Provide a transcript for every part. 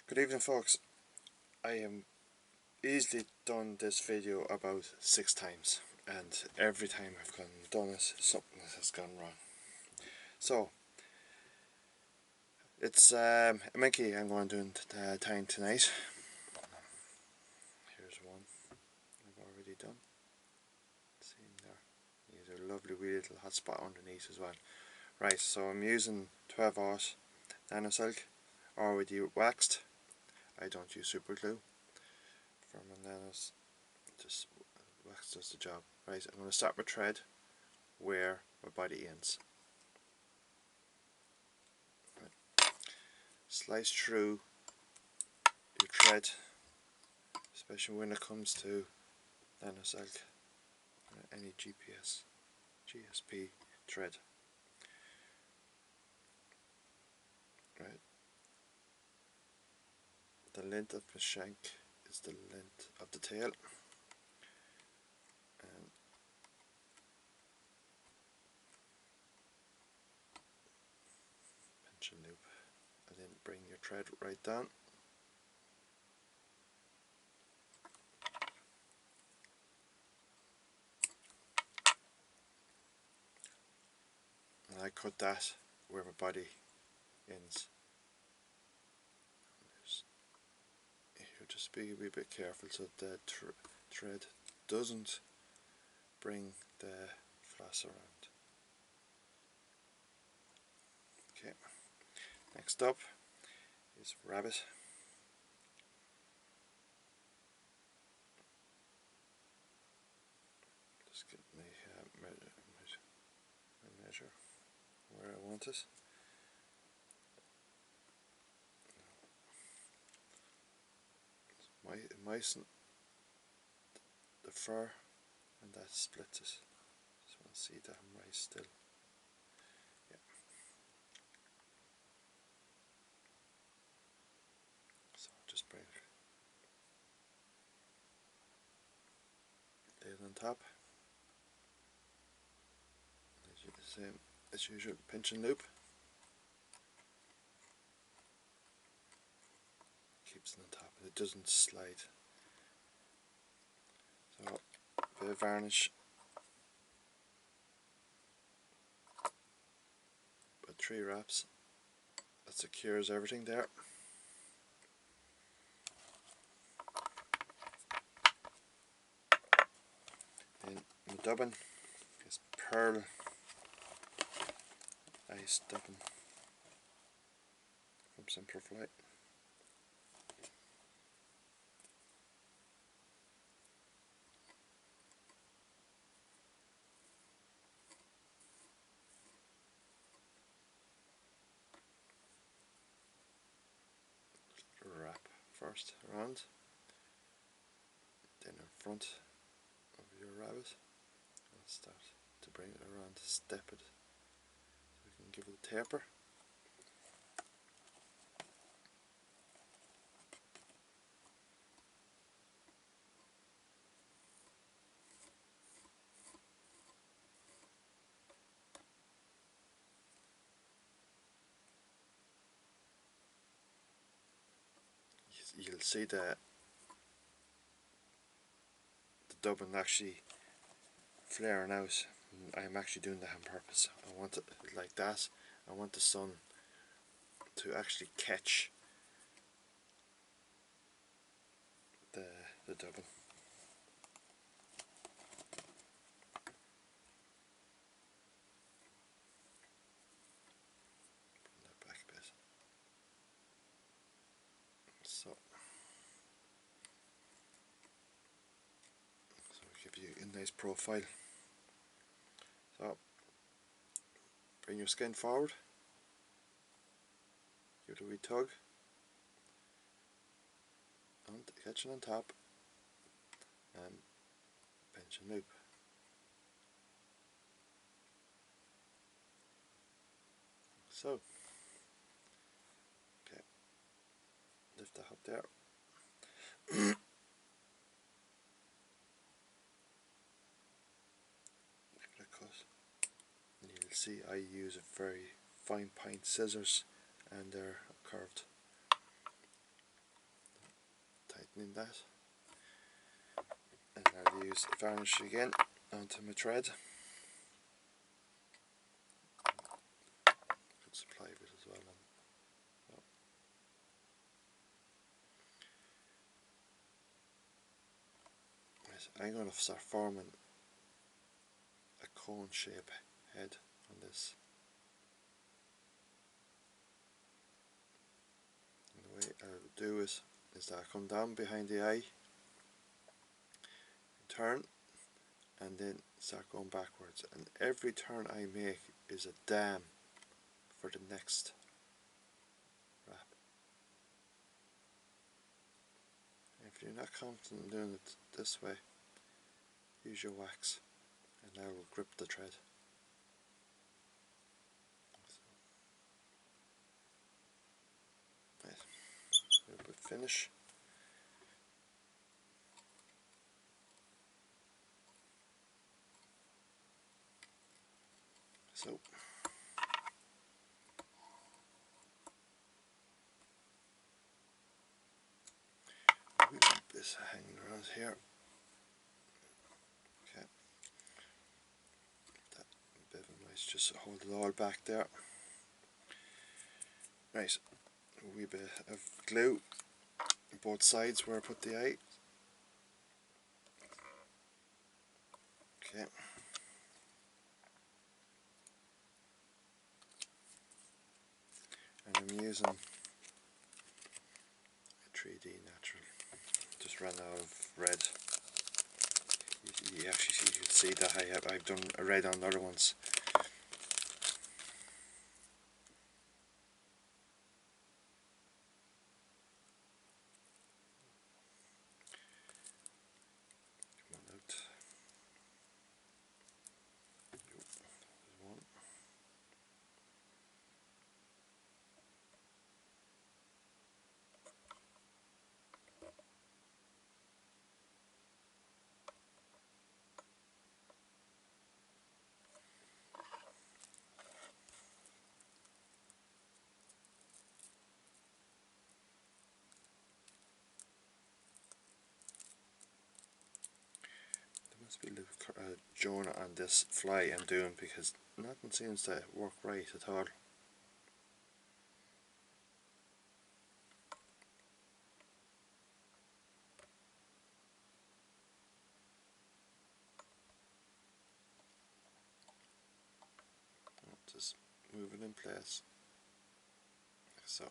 Good evening, folks. I am easily done this video about 6 times, and every time I've done it, something has gone wrong. So it's a Minkie I'm going to do tying tonight. Here's one I've already done. See him there. He's a lovely wee little hot spot underneath as well. Right, so I'm using 12-aught Nano silk, already waxed. I don't use super glue for my nanos. Just wax does the job. Right, I'm going to start my thread where my body ends. Right. Slice through your thread, especially when it comes to nano silk, any GSP thread. Right. The length of the shank is the length of the tail, and pinch and loop, and then bring your thread right down. And I cut that where my body ends. You just be a wee bit careful so the thread doesn't bring the floss around. Okay, next up is rabbit. Just get my measure where I want it. Moisten the fur, and that splits it. Just want to see that I'm right still. Yeah. So just bring it, lay it on top. Same as usual, pinch and loop. Keeps it on top and it doesn't slide. So a bit of varnish, about 3 wraps. That secures everything there. Then my dubbin is pearl ice dubbin from Semperfli. Wrap first around, then in front of your rabbit, and start to bring it around, step it so we can give it a taper. You'll see the dubbin actually flaring out. I'm actually doing that on purpose. I want it like that. I want the sun to actually catch the dubbin. Bring that back a bit. So give you a nice profile. So bring your skin forward, give it a wee tug, and catch it on top, and pinch and loop. So, okay, lift that up there. Give it a cut, and you'll see I use a very fine point scissors, and they're curved. clean that, and I'll use varnish again onto my thread. Good supply of it as well. I'm going to start forming a cone shape head on this. And the way I'll do it is that I come down behind the eye, turn, and then start going backwards, and every turn I make is a dam for the next wrap. If you're not confident in doing it this way, use your wax and that will grip the thread. So, right, a little bit finish. So we keep this hanging around here. Okay, that bit of a nice, just hold it all back there. Right, a wee bit of glue on both sides where I put the eye. Okay. And I'm using a 3D natural. Just ran out of red. You actually you can see that I've done a red on the other ones. Come on out. There's one. There must be a little journal on this fly I'm doing because nothing seems to work right at all. Just move it in place, like so.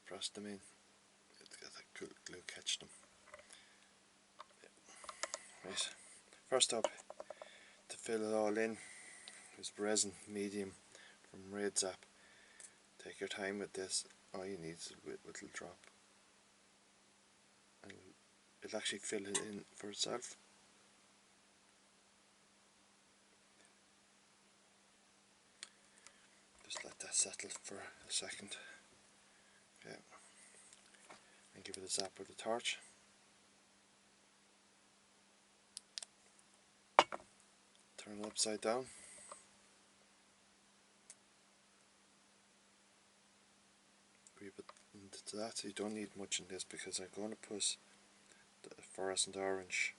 Press them in. It's got a good glue catch them. Right. First up, to fill it all in, is resin medium from Red Zap. Take your time with this. All you need is a little drop, and it'll actually fill it in for itself. Just let that settle for a second. Okay. And give it a zap with a torch. Turn it upside down. Breathe it into that. You don't need much in this because I'm going to put the fluorescent orange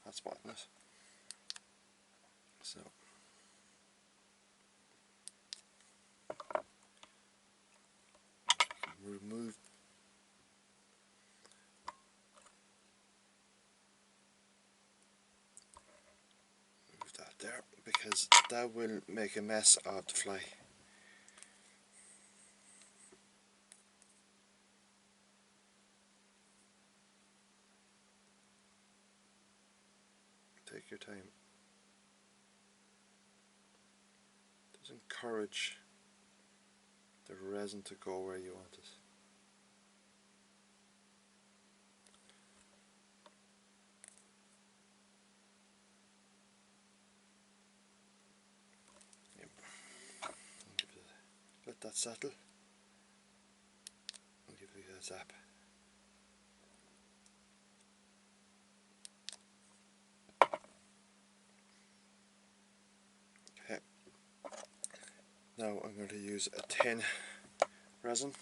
hot spot in it. So remove that there because that will make a mess of the fly. Take your time. Just encourage the resin to go where you want it. Yep. Let that settle and give it a zap. Okay. Now I'm going to use a tin resin.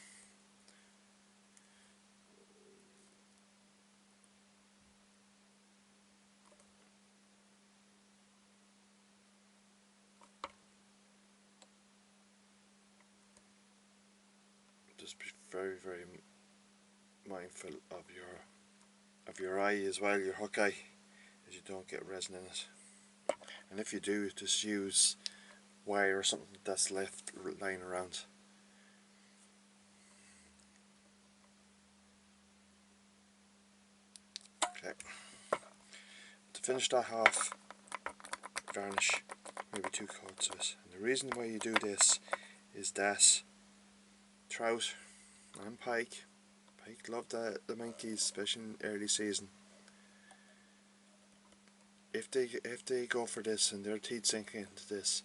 Just be very mindful of your eye as well, your hook eye, as you don't get resin in it. And if you do, just use wire or something that's left lying around. Okay. To finish that off, varnish maybe 2 coats of it. And the reason why you do this is that trout and pike love the minkies, especially in early season. If they go for this and their teeth sink into this,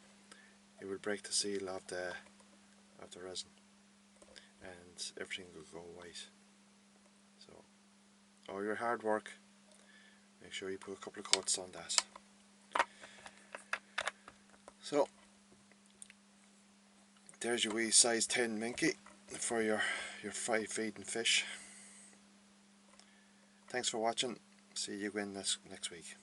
it will break the seal of the resin, and everything will go white. So all your hard work, make sure you put a couple of coats on that. So there's your wee size 10 minkie for your 5 feeding fish. Thanks for watching. See you again next week.